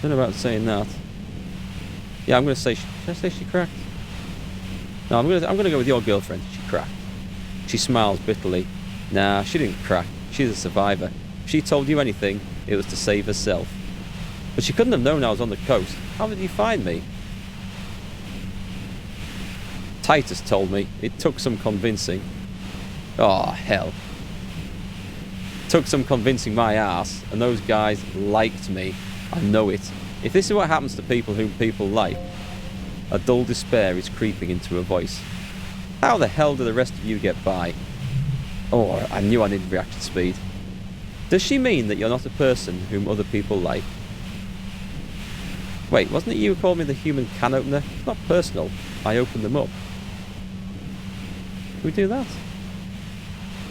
Don't know about saying that. Yeah, I'm going to say... Should I say she cracked? No, I'm gonna go with your girlfriend. She cracked. She smiles bitterly. Nah, she didn't crack. She's a survivor. If she told you anything, it was to save herself. But she couldn't have known I was on the coast. How did you find me? Titus told me. It took some convincing. Oh, hell. Took some convincing my ass, and those guys liked me. I know it. If this is what happens to people whom people like, a dull despair is creeping into her voice. How the hell do the rest of you get by? Oh, I knew I needed reaction speed. Does she mean that you're not a person whom other people like? Wait, wasn't it you who called me the human can opener? It's not personal. I opened them up. Can we do that?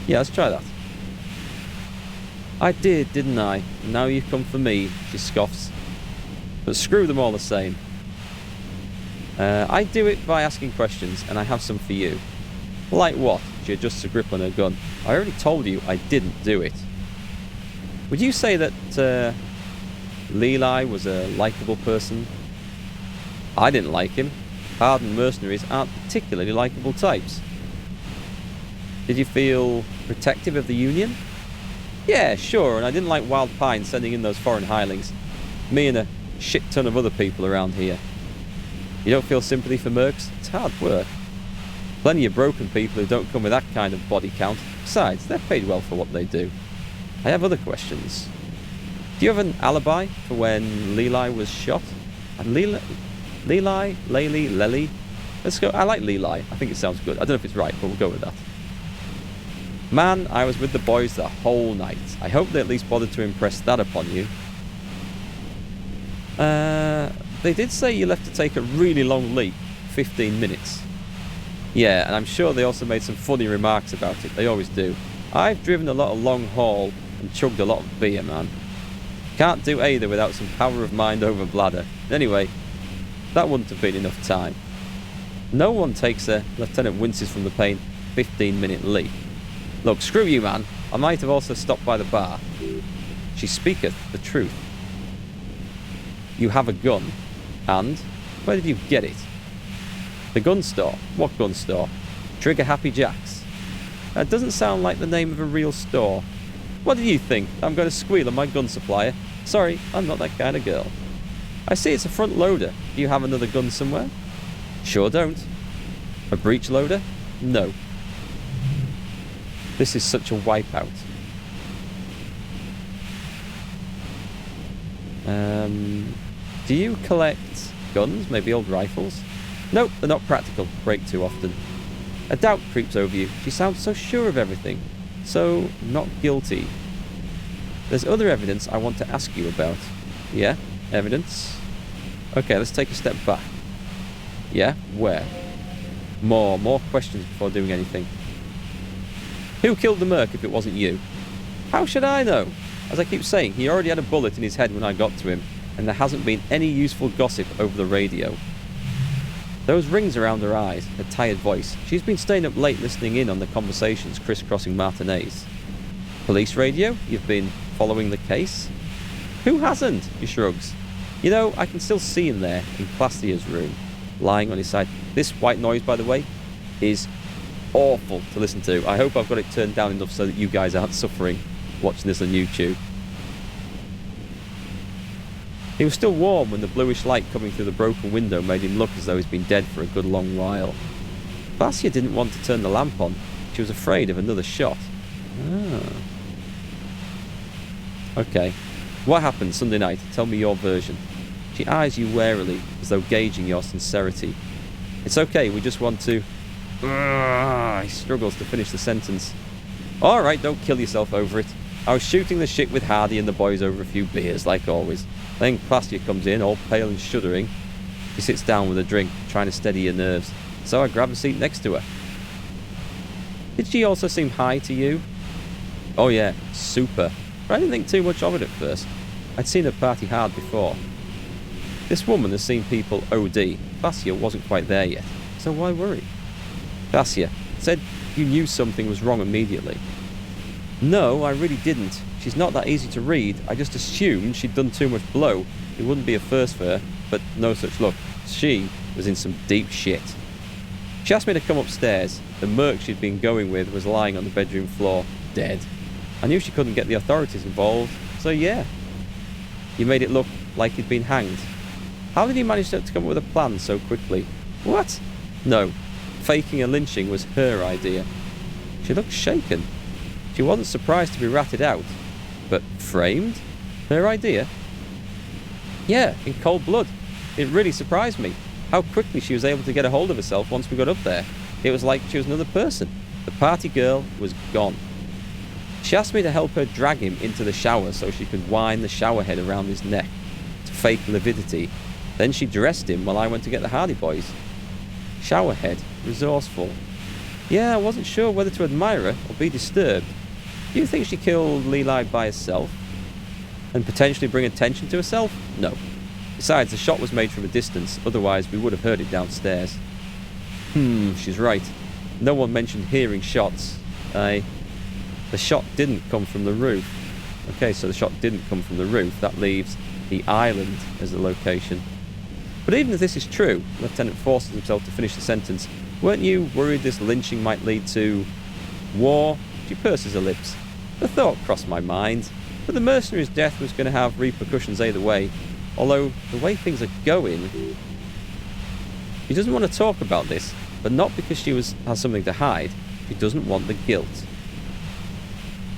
Yeah, let's try that. I did, didn't I? Now you've come for me, she scoffs. But screw them all the same. I do it by asking questions, and I have some for you. Like what? She adjusts her grip on her gun. I already told you I didn't do it. Would you say that Leeli was a likeable person? I didn't like him. Hardened mercenaries aren't particularly likeable types. Did you feel protective of the Union? Yeah, sure, and I didn't like Wild Pine sending in those foreign hirelings. Me and a shit ton of other people around here. You don't feel sympathy for mercs? It's hard work. Plenty of broken people who don't come with that kind of body count. Besides, they're paid well for what they do. I have other questions. Do you have an alibi for when Leeli was shot? And Lely? Let's go. I like Leeli. I think it sounds good. I don't know if it's right, but we'll go with that. Man, I was with the boys the whole night. I hope they at least bothered to impress that upon you. They did say you left to take a really long leap. 15 minutes. Yeah, and I'm sure they also made some funny remarks about it. They always do. I've driven a lot of long haul and chugged a lot of beer, man. Can't do either without some power of mind over bladder. Anyway, that wouldn't have been enough time. No one takes a, Lieutenant winces from the pain, 15-minute leap. Look, screw you, man. I might have also stopped by the bar. She speaketh the truth. You have a gun. And? Where did you get it? The gun store. What gun store? Trigger Happy Jacks. That doesn't sound like the name of a real store. What do you think? I'm going to squeal on my gun supplier? Sorry, I'm not that kind of girl. I see it's a front loader. Do you have another gun somewhere? Sure don't. A breech loader? No. This is such a wipeout. Do you collect guns? Maybe old rifles? Nope, they're not practical. Break too often. A doubt creeps over you. She sounds so sure of everything. So, not guilty. There's other evidence I want to ask you about. Yeah? Evidence? Okay, let's take a step back. Yeah? Where? More questions before doing anything. Who killed the merc if it wasn't you? How should I know? As I keep saying, he already had a bullet in his head when I got to him, and there hasn't been any useful gossip over the radio. Those rings around her eyes, her tired voice. She's been staying up late listening in on the conversations crisscrossing Martinez. Police radio? You've been following the case? Who hasn't? He shrugs. You know, I can still see him there, in Plastier's room, lying on his side. This white noise, by the way, is awful to listen to. I hope I've got it turned down enough so that you guys aren't suffering watching this on YouTube. He was still warm when the bluish light coming through the broken window made him look as though he's been dead for a good long while. Vasya didn't want to turn the lamp on. She was afraid of another shot. Ah. Okay. What happened Sunday night? Tell me your version. She eyes you warily, as though gauging your sincerity. It's okay, we just want to... He struggles to finish the sentence. Alright, don't kill yourself over it. I was shooting the shit with Hardy and the boys over a few beers, like always. Then Plastier comes in, all pale and shuddering. She sits down with a drink, trying to steady her nerves. So I grab a seat next to her. Did she also seem high to you? Oh yeah, super. But I didn't think too much of it at first. I'd seen her party hard before. This woman has seen people OD. Vasya wasn't quite there yet, so why worry? Vasya said you knew something was wrong immediately. No, I really didn't. She She's not that easy to read. I just assumed she'd done too much blow. It wouldn't be a first for her, but no such luck. She was in some deep shit. She asked me to come upstairs. The merc she'd been going with was lying on the bedroom floor, dead. I knew she couldn't get the authorities involved, so yeah. You made it look like he'd been hanged. How did you manage to come up with a plan so quickly? What? No. Faking a lynching was her idea. She looked shaken. She wasn't surprised to be ratted out. But framed? Her idea? Yeah, in cold blood. It really surprised me. How quickly she was able to get a hold of herself once we got up there. It was like she was another person. The party girl was gone. She asked me to help her drag him into the shower so she could wind the shower head around his neck to fake lividity. Then she dressed him while I went to get the Hardy Boys. Showerhead, resourceful. Yeah, I wasn't sure whether to admire her or be disturbed. Do you think she killed Leeli by herself? And potentially bring attention to herself? No. Besides, the shot was made from a distance, otherwise we would have heard it downstairs. She's right. No one mentioned hearing shots. The shot didn't come from the roof. Okay, so the shot didn't come from the roof. That leaves the island as the location. But even if this is true, Lieutenant forces himself to finish the sentence. Weren't you worried this lynching might lead to war? She purses her lips. The thought crossed my mind, but the mercenary's death was going to have repercussions either way. Although, the way things are going... She doesn't want to talk about this, but not because she has something to hide. She doesn't want the guilt.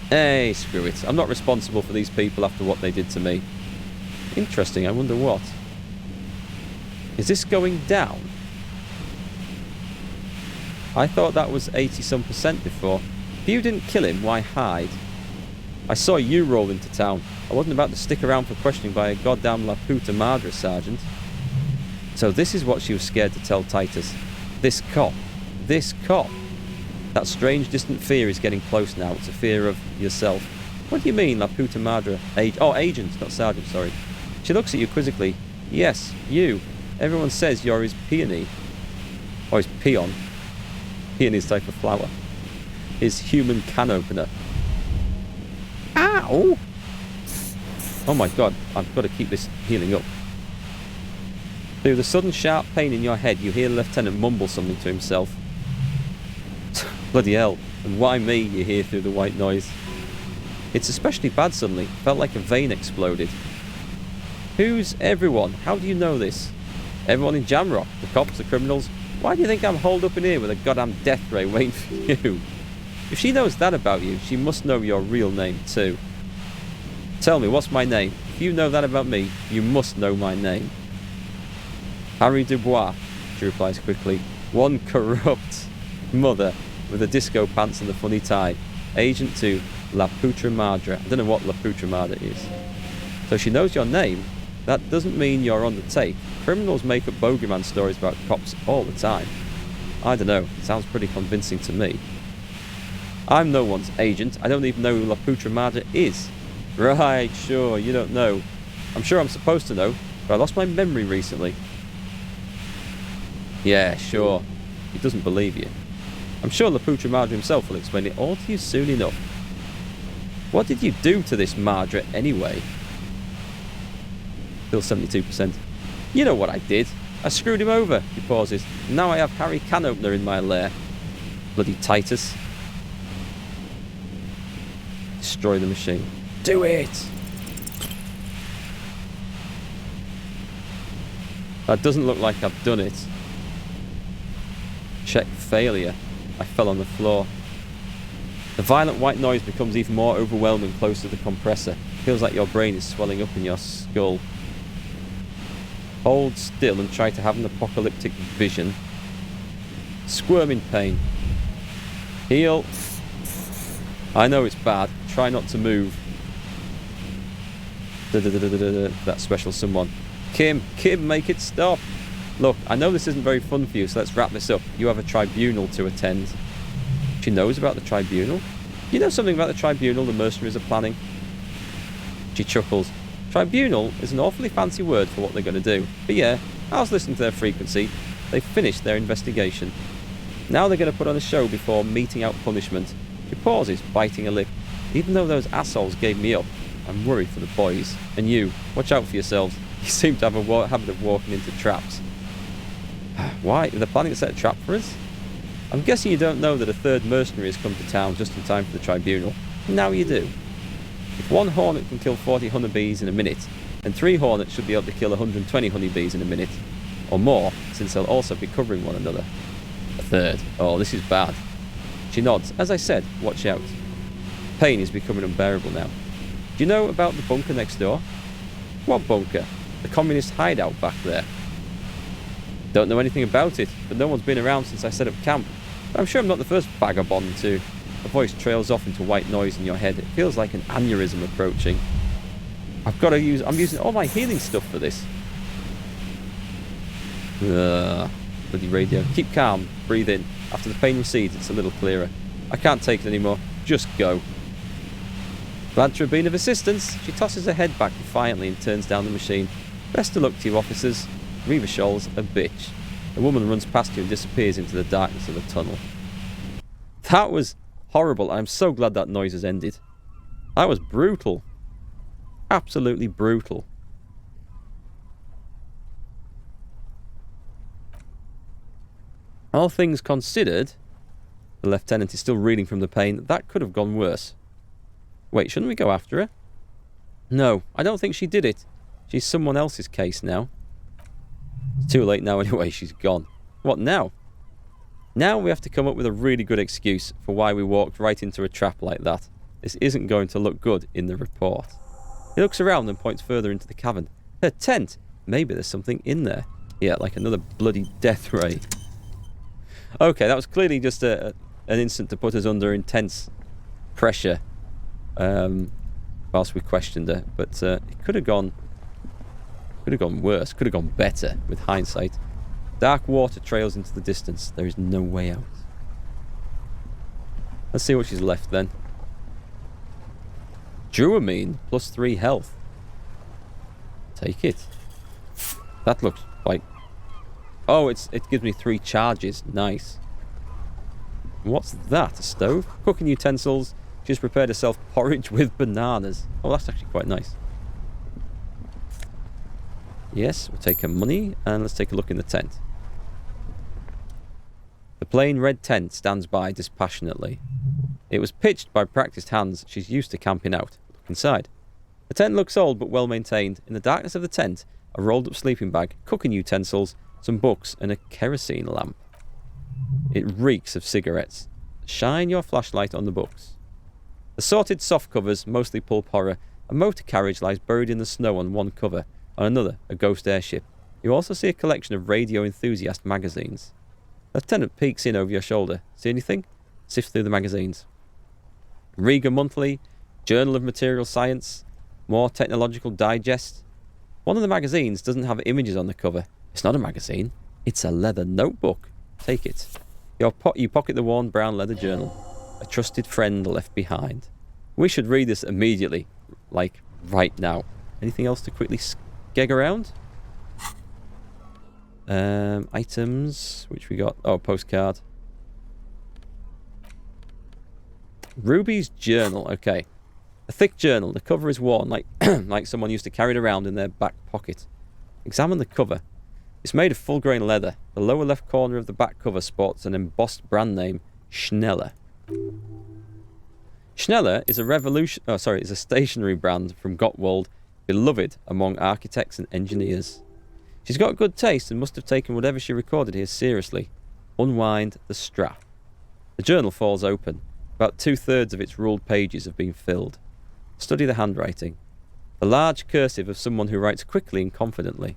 Hey, screw it. I'm not responsible for these people after what they did to me. Interesting, I wonder what. Is this going down? I thought that was 80-some% before. If you didn't kill him, why hide? I saw you roll into town. I wasn't about to stick around for questioning by a goddamn La Puta Madre, Sergeant. So this is what she was scared to tell Titus. This cop. This cop. That strange distant fear is getting close now. It's a fear of yourself. What do you mean, La Puta Madre? Agent, not Sergeant, sorry. She looks at you quizzically. Yes, you. Everyone says you're his peony. Or his peon. Peony is a type of flower. His human can opener. Ow! Oh my god, I've got to keep this healing up. Through the sudden sharp pain in your head, you hear the lieutenant mumble something to himself. Bloody hell, and why me, you hear through the white noise. It's especially bad suddenly. Felt like a vein exploded. Who's everyone? How do you know this? Everyone in Jamrock, the cops, the criminals. Why do you think I'm holed up in here with a goddamn death ray waiting for you? If she knows that about you, she must know your real name too. Tell me, what's my name? If you know that about me, you must know my name. Harry Dubois, she replies quickly. One corrupt mother with the disco pants and the funny tie. Agent to La Puta Madre. I don't know what La Puta Madre is. So she knows your name. That doesn't mean you're on the take. Criminals make up bogeyman stories about cops all the time. I don't know. It sounds pretty convincing to me. I'm no one's agent. I don't even know who La Puta Madre is. Right, sure, you don't know. I'm sure I'm supposed to know, but I lost my memory recently. Yeah, sure. He doesn't believe you. I'm sure La Puta Madre himself will explain it all to you soon enough. What did you do to this Madre anyway? Still 72%. You know what I did. I screwed him over, he pauses. Now I have Harry Can Opener in my lair. Bloody Titus. Destroy the machine. Do it! That doesn't look like I've done it. Check failure. I fell on the floor. The violent white noise becomes even more overwhelming close to the compressor. It feels like your brain is swelling up in your skull. Hold still and try to have an apocalyptic vision. Squirm in pain. Heal. I know it's bad. Try not to move. That special someone. Kim, make it stop. Look, I know this isn't very fun for you, so let's wrap this up. You have a tribunal to attend. She knows about the tribunal? You know something about the tribunal the mercenaries are planning? She chuckles. Tribunal is an awfully fancy word for what they're going to do. But yeah, I was listening to their frequency. They've finished their investigation. Now they're going to put on a show before meting out punishment. She pauses, biting her lip. Even though those assholes gave me up, I'm worried for the boys. And you, watch out for yourselves. You seem to have a habit of walking into traps. Why? They're planning to set a trap for us? I'm guessing you don't know that a third mercenary has come to town just in time for the tribunal. Now you do. If one hornet can kill 40 honeybees in a minute, then 3 hornets should be able to kill 120 honeybees in a minute. Or more, since they'll also be covering one another. A third. Oh, this is bad. She nods. As I said, watch out. Pain is becoming unbearable now. Do you know about the bunker next door? What bunker? The communist hideout back there. Don't know anything about it, but no one's been around since I set up camp. But I'm sure I'm not the first vagabond to... A voice trails off into white noise in your head. It feels like an aneurysm approaching. I'm using all my healing stuff for this. Bloody radio. Keep calm. Breathe in. After the pain recedes, it's a little clearer. I can't take it anymore. Just go. Glad to have been of assistance. She tosses her head back defiantly and turns down the machine. Best of luck to you, officers. Reva Scholl's a bitch. The woman runs past you and disappears into the darkness of the tunnel. That was horrible. I'm so glad that noise has ended. That was brutal. Absolutely brutal. All things considered, the lieutenant is still reeling from the pain. That could have gone worse. Wait, shouldn't we go after her? No, I don't think she did it. She's someone else's case now. It's too late now anyway, she's gone. What now? Now we have to come up with a really good excuse for why we walked right into a trap like that. This isn't going to look good in the report. He looks around and points further into the cavern. Her tent! Maybe there's something in there. Yeah, like another bloody death ray. Okay, that was clearly just an instant to put us under intense pressure whilst we questioned her. But it could have gone worse, could have gone better with hindsight. Dark water trails into the distance. There is no way out. Let's see what she's left then. Druamine, plus 3 health. Take it. That looks like... Oh, it gives me 3 charges. Nice. What's that? A stove? Cooking utensils. She's prepared herself porridge with bananas. Oh, that's actually quite nice. Yes, we'll take her money, and let's take a look in the tent. The plain red tent stands by dispassionately. It was pitched by practiced hands. She's used to camping out. Look inside. The tent looks old but well maintained. In the darkness of the tent, a rolled up sleeping bag, cooking utensils, some books, and a kerosene lamp. It reeks of cigarettes. Shine your flashlight on the books. Assorted soft covers, mostly pulp horror. A motor carriage lies buried in the snow on one cover. On another, a ghost airship. You also see a collection of radio enthusiast magazines. Lieutenant peeks in over your shoulder. See anything? Sift through the magazines. Riga Monthly, Journal of Material Science, More Technological Digest. One of the magazines doesn't have images on the cover. It's not a magazine. It's a leather notebook. Take it. You pocket the worn brown leather journal. A trusted friend left behind. We should read this immediately. Like, right now. Anything else to quickly skeg around? Items, which we got. Oh, postcard. Ruby's journal. Okay. A thick journal. The cover is worn like like someone used to carry it around in their back pocket. Examine the cover. It's made of full-grain leather. The lower left corner of the back cover sports an embossed brand name, Schneller. Schneller is a stationery brand from Gottwald, beloved among architects and engineers. She's got good taste and must have taken whatever she recorded here seriously. Unwind the strap. The journal falls open. About 2/3 of its ruled pages have been filled. Study the handwriting. The large cursive of someone who writes quickly and confidently.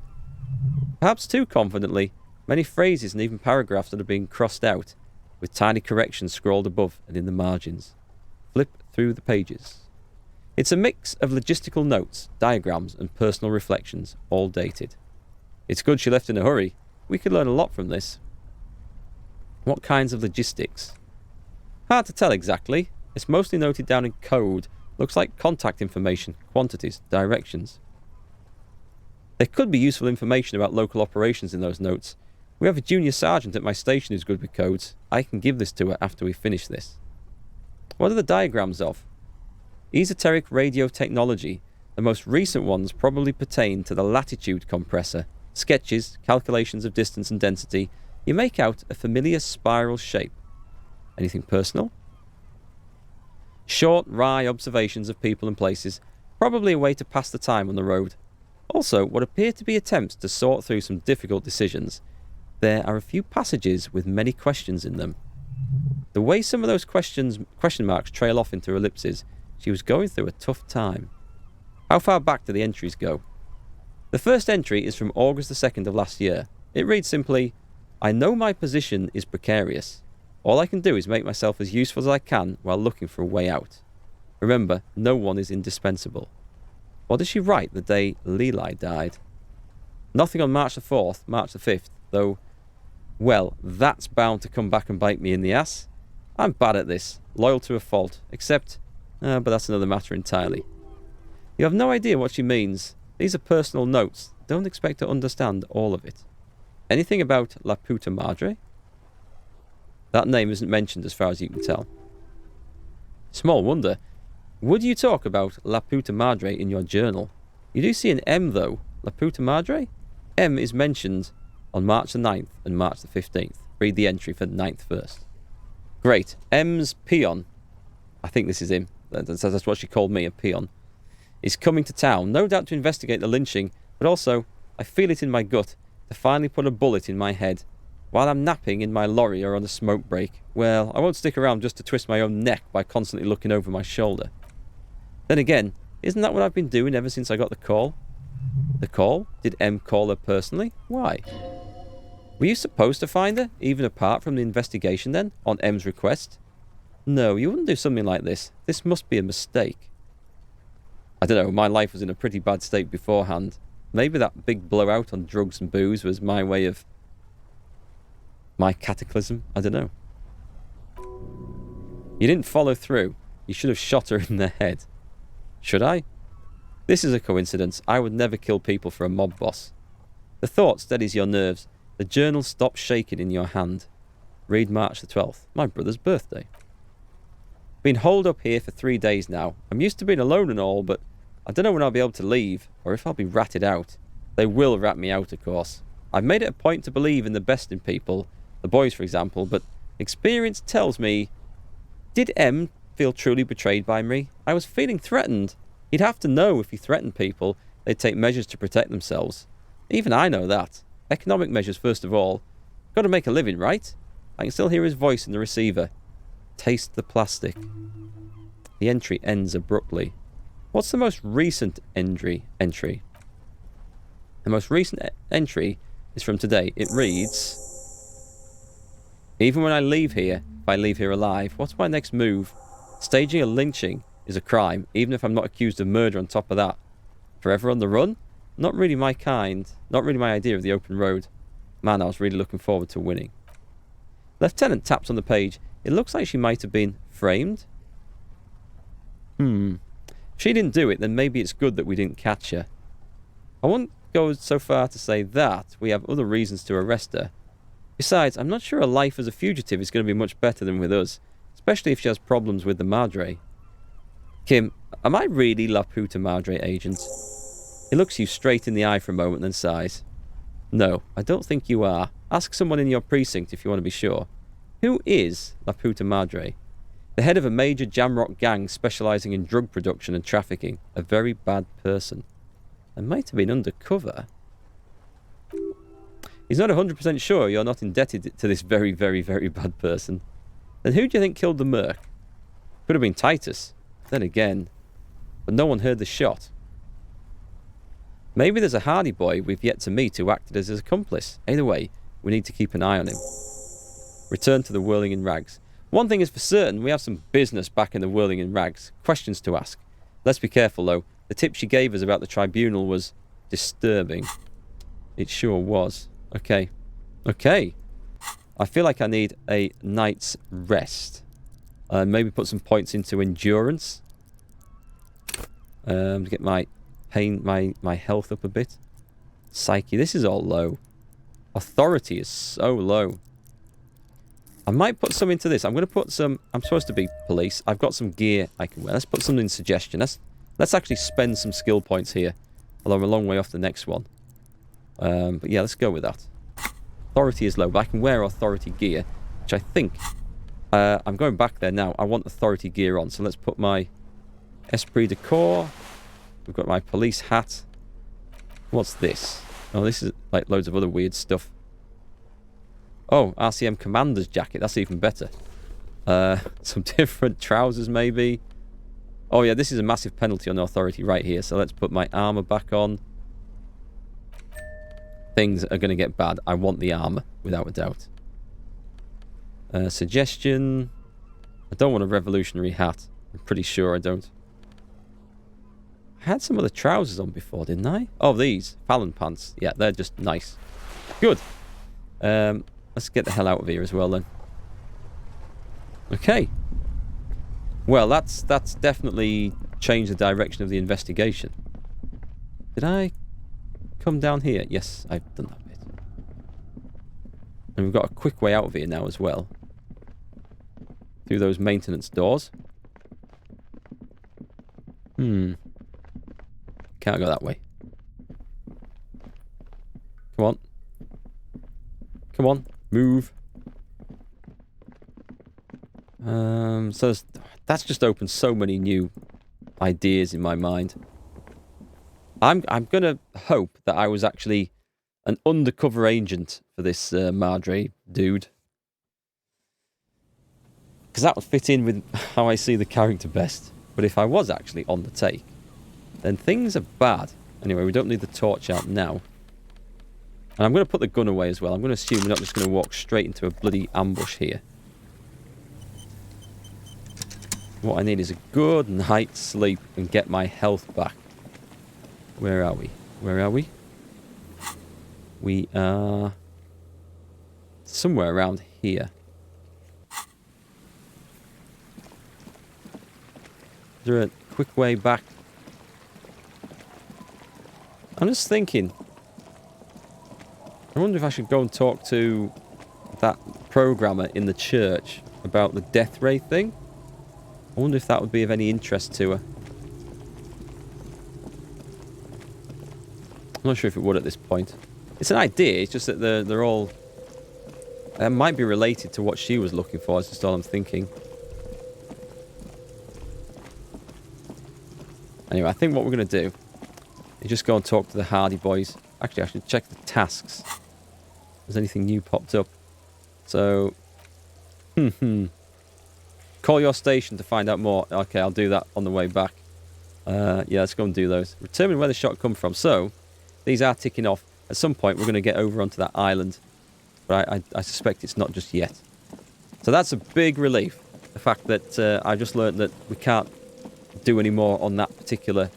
Perhaps too confidently. Many phrases and even paragraphs that are being crossed out, with tiny corrections scrawled above and in the margins. Flip through the pages. It's a mix of logistical notes, diagrams, and personal reflections, all dated. It's good she left in a hurry. We could learn a lot from this. What kinds of logistics? Hard to tell exactly. It's mostly noted down in code. Looks like contact information, quantities, directions. There could be useful information about local operations in those notes. We have a junior sergeant at my station who's good with codes. I can give this to her after we finish this. What are the diagrams of? Esoteric radio technology. The most recent ones probably pertain to the latitude compressor. Sketches, calculations of distance and density. You make out a familiar spiral shape. Anything personal? Short, wry observations of people and places. Probably a way to pass the time on the road. Also, what appear to be attempts to sort through some difficult decisions. There are a few passages with many questions in them. The way some of those question marks trail off into ellipses, she was going through a tough time. How far back do the entries go? The first entry is from August the 2nd of last year. It reads simply, I know my position is precarious. All I can do is make myself as useful as I can while looking for a way out. Remember, no one is indispensable. What did she write the day Leeli died? Nothing on March the 4th, March the 5th, though, well, that's bound to come back and bite me in the ass. I'm bad at this, loyal to a fault, except, but that's another matter entirely. You have no idea what she means. These are personal notes. Don't expect to understand all of it. Anything about La Puta Madre? That name isn't mentioned as far as you can tell. Small wonder. Would you talk about La Puta Madre in your journal? You do see an M though. La Puta Madre? M is mentioned on March the 9th and March the 15th. Read the entry for the 9th first. Great. M's peon. I think this is him. That's what she called me, a peon. Is coming to town, no doubt to investigate the lynching, but also, I feel it in my gut, to finally put a bullet in my head. While I'm napping in my lorry or on a smoke break, well, I won't stick around just to twist my own neck by constantly looking over my shoulder. Then again, isn't that what I've been doing ever since I got the call? The call? Did M call her personally? Why? Were you supposed to find her, even apart from the investigation then, on M's request? No, you wouldn't do something like this. This must be a mistake. I don't know, my life was in a pretty bad state beforehand. Maybe that big blowout on drugs and booze was my way of... my cataclysm? I don't know. You didn't follow through. You should have shot her in the head. Should I? This is a coincidence. I would never kill people for a mob boss. The thought steadies your nerves. The journal stops shaking in your hand. Read March the 12th, my brother's birthday. Been holed up here for 3 days now. I'm used to being alone and all, but I don't know when I'll be able to leave, or if I'll be ratted out. They will rat me out, of course. I've made it a point to believe in the best in people, the boys for example, but experience tells me... Did M feel truly betrayed by me? I was feeling threatened. He'd have to know if he threatened people, they'd take measures to protect themselves. Even I know that. Economic measures first of all. Got to make a living, right? I can still hear his voice in the receiver. Taste the plastic. The entry ends abruptly. What's the most recent entry? The most recent entry is from today. It reads... Even when I leave here, if I leave here alive, what's my next move? Staging a lynching is a crime, even if I'm not accused of murder on top of that. Forever on the run? Not really my kind. Not really my idea of the open road. Man, I was really looking forward to winning. Lieutenant taps on the page. It looks like she might have been framed. If she didn't do it, then maybe it's good that we didn't catch her. I won't go so far to say that. We have other reasons to arrest her. Besides, I'm not sure her life as a fugitive is going to be much better than with us, especially if she has problems with the Madre. Kim, am I really La Puta Madre agent? He looks you straight in the eye for a moment, then sighs. No, I don't think you are. Ask someone in your precinct if you want to be sure. Who is La Puta Madre? The head of a major jamrock gang specialising in drug production and trafficking. A very bad person. I might have been undercover. He's not 100% sure you're not indebted to this very, very, very bad person. Then who do you think killed the Merc? Could have been Titus. Then again. But no one heard the shot. Maybe there's a hardy boy we've yet to meet who acted as his accomplice. Either way, we need to keep an eye on him. Return to the Whirling in Rags. One thing is for certain, we have some business back in the Whirling in Rags. Questions to ask. Let's be careful though. The tip she gave us about the tribunal was disturbing. It sure was. Okay. Okay. I feel like I need a night's rest. Maybe put some points into endurance. To get my pain, my health up a bit. Psyche. This is all low. Authority is so low. I might put some into this. I'm going to put some... I'm supposed to be police. I've got some gear I can wear. Let's put something in suggestion. Let's actually spend some skill points here. Although I'm a long way off the next one. But yeah, let's go with that. Authority is low, but I can wear authority gear, which I think... I'm going back there now. I want authority gear on, so let's put my esprit de corps. We've got my police hat. What's this? Oh, this is like loads of other weird stuff. Oh, RCM commander's jacket. That's even better. Some different trousers, maybe. Oh, yeah, this is a massive penalty on authority right here. So let's put my armor back on. Things are going to get bad. I want the armor, without a doubt. Suggestion. I don't want a revolutionary hat. I'm pretty sure I don't. I had some of the trousers on before, didn't I? Oh, these. Fallon pants. Yeah, they're just nice. Good. Let's get the hell out of here as well, then. Okay. Well, that's definitely changed the direction of the investigation. Did I come down here? Yes, I've done that bit. And we've got a quick way out of here now as well. Through those maintenance doors. Can't go that way. Come on. Come on. Move. So that's just opened so many new ideas in my mind. I'm gonna hope that I was actually an undercover agent for this Madre dude. Because that would fit in with how I see the character best. But if I was actually on the take, then things are bad. Anyway, we don't need the torch out now. And I'm going to put the gun away as well. I'm going to assume we're not just going to walk straight into a bloody ambush here. What I need is a good night's sleep and get my health back. Where are we? Where are we? We are somewhere around here. Is there a quick way back? I'm just thinking. I wonder if I should go and talk to that programmer in the church about the death ray thing. I wonder if that would be of any interest to her. I'm not sure if it would at this point. It's an idea, it's just that they're all... They might be related to what she was looking for, is just all I'm thinking. Anyway, I think what we're going to do is just go and talk to the Hardy boys. Actually, I should check the tasks. Has anything new popped up? So... Call your station to find out more. Okay, I'll do that on the way back. Yeah, let's go and do those. Determine where the shot come from. So, these are ticking off. At some point, we're going to get over onto that island. But I suspect it's not just yet. So that's a big relief. The fact that I just learned that we can't do any more on that particular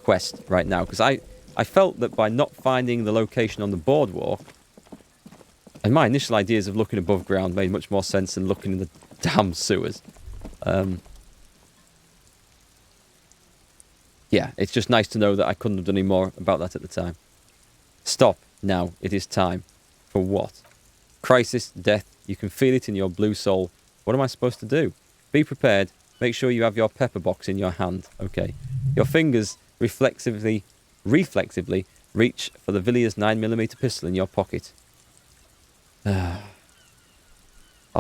quest right now. Because I felt that by not finding the location on the boardwalk, and my initial ideas of looking above ground made much more sense than looking in the damn sewers. Yeah, it's just nice to know that I couldn't have done any more about that at the time. Stop now. It is time. For what? Crisis, death. You can feel it in your blue soul. What am I supposed to do? Be prepared. Make sure you have your pepper box in your hand. Okay. Your fingers reflexively reach for the Villiers 9mm pistol in your pocket. I'll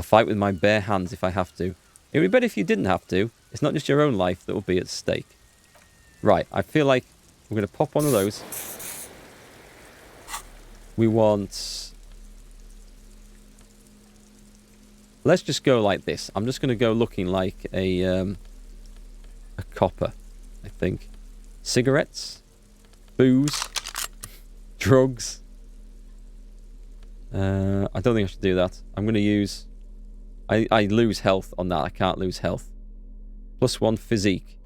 fight with my bare hands if I have to. It would be better if you didn't have to. It's not just your own life that will be at stake. Right, I feel like we're going to pop one of those. We want... Let's just go like this. I'm just going to go looking like a copper, I think. Cigarettes. Booze. Drugs. I don't think I should do that. I'm going to use... I lose health on that. I can't lose health. +1 physique.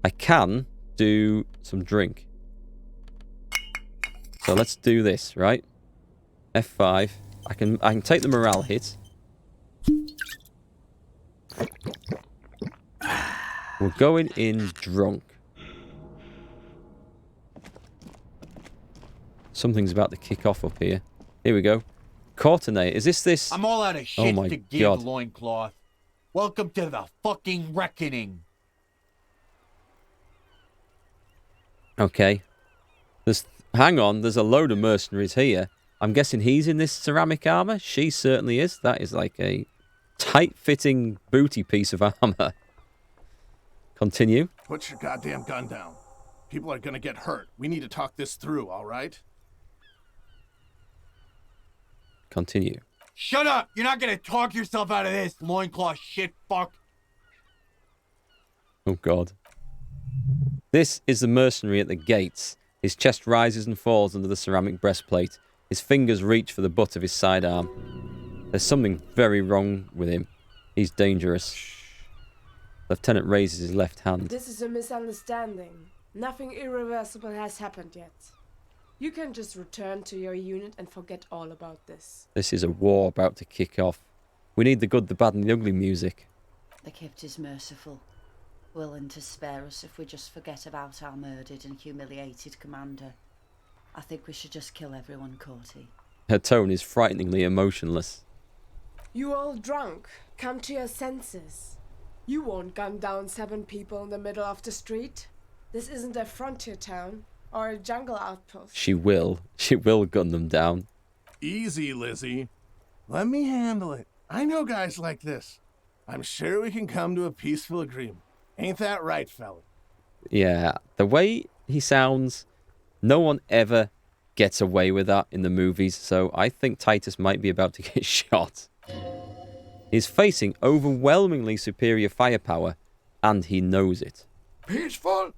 I can do some drink. So let's do this, right? F5. I can take the morale hit. We're going in drunk. Something's about to kick off up here. Here we go. Courtenay, is this... I'm all out of Oh shit my to give, God. loincloth. Welcome to the fucking reckoning. Okay. Hang on, there's a load of mercenaries here. I'm guessing he's in this ceramic armor? She certainly is. That is like a tight-fitting booty piece of armor. Continue. Put your goddamn gun down. People are gonna get hurt. We need to talk this through, all right? Continue. Shut up! You're not gonna talk yourself out of this, loincloth shit fuck. Oh, God. This is the mercenary at the gates. His chest rises and falls under the ceramic breastplate. His fingers reach for the butt of his sidearm. There's something very wrong with him. He's dangerous. Lieutenant raises his left hand. This is a misunderstanding. Nothing irreversible has happened yet. You can just return to your unit and forget all about this. This is a war about to kick off. We need the good, the bad, and the ugly music. The Crypt is merciful, willing to spare us if we just forget about our murdered and humiliated commander. I think we should just kill everyone, Corty. Her tone is frighteningly emotionless. You all drunk. Come to your senses. You won't gun down 7 people in the middle of the street. This isn't a frontier town or a jungle outpost. She will. She will gun them down. Easy, Lizzie. Let me handle it. I know guys like this. I'm sure we can come to a peaceful agreement. Ain't that right, fella? Yeah, the way he sounds, no one ever gets away with that in the movies, so I think Titus might be about to get shot. He's facing overwhelmingly superior firepower, and he knows it. Peaceful?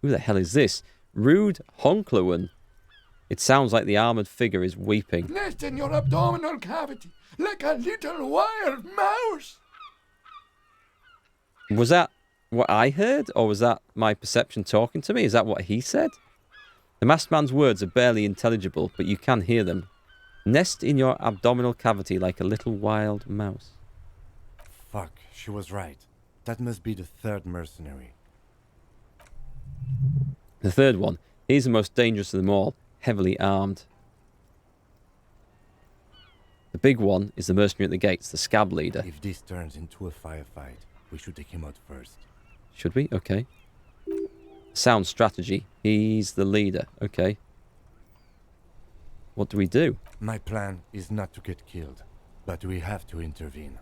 Who the hell is this? Rude Honklowen. It sounds like the armoured figure is weeping. Nest in your abdominal cavity, like a little wild mouse. Was that what I heard, or was that my perception talking to me? Is that what he said? The masked man's words are barely intelligible, but you can hear them. Nest in your abdominal cavity like a little wild mouse. Fuck, she was right. That must be the third mercenary. The third one, he's the most dangerous of them all, heavily armed. The big one is the mercenary at the gates, the scab leader. If this turns into a firefight, we should take him out first. Should we? Okay. Sound strategy. He's the leader. Okay. What do we do? My plan is not to get killed, but we have to intervene.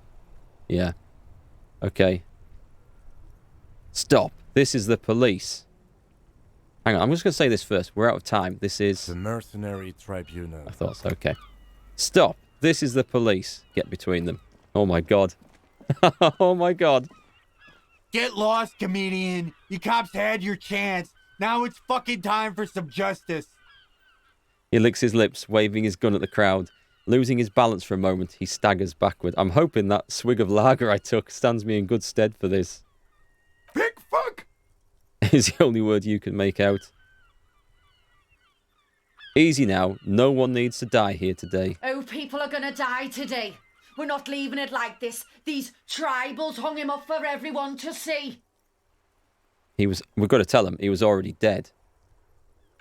Yeah. Okay. Stop. This is the police. Hang on, I'm just going to say this first. We're out of time. This is... The mercenary tribunal. I thought so. Okay. Stop. This is the police. Get between them. Oh my god. Oh my god. Get lost, comedian. You cops had your chance. Now it's fucking time for some justice. He licks his lips, waving his gun at the crowd. Losing his balance for a moment, he staggers backward. I'm hoping that swig of lager I took stands me in good stead for this. Big fuck! Is the only word you can make out. Easy now. No one needs to die here today. Oh, people are gonna die today. We're not leaving it like this. These tribals hung him up for everyone to see. We've got to tell him he was already dead.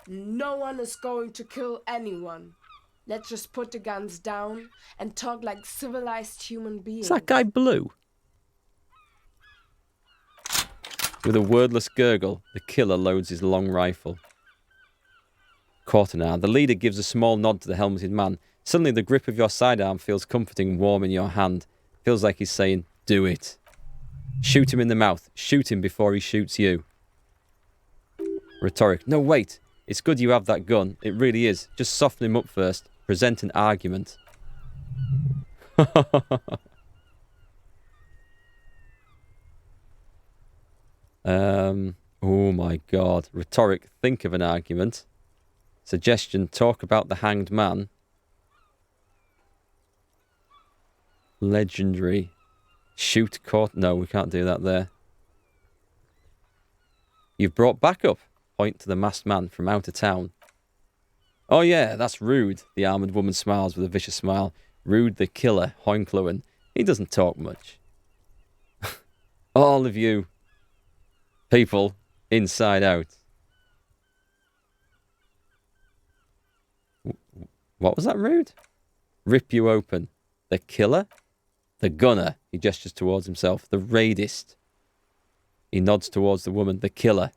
No one is going to kill anyone. Let's just put the guns down and talk like civilized human beings. Is that guy blue? With a wordless gurgle, the killer loads his long rifle. Courtenay, the leader gives a small nod to the helmeted man. Suddenly the grip of your sidearm feels comforting and warm in your hand. Feels like he's saying, do it. Shoot him in the mouth. Shoot him before he shoots you. Rhetoric. No, wait. It's good you have that gun. It really is. Just soften him up first. Present an argument. Oh my god. Rhetoric. Think of an argument. Suggestion. Talk about the hanged man. Legendary. Shoot court. No, we can't do that there. You've brought backup. Point to the masked man from out of town. Oh yeah, that's Rude. The armoured woman smiles with a vicious smile. Rude the killer, Hoinklowen. He doesn't talk much. All of you people inside out. What was that rude? Rip you open. The killer? The gunner. He gestures towards himself. The raidist. He nods towards the woman. The killer.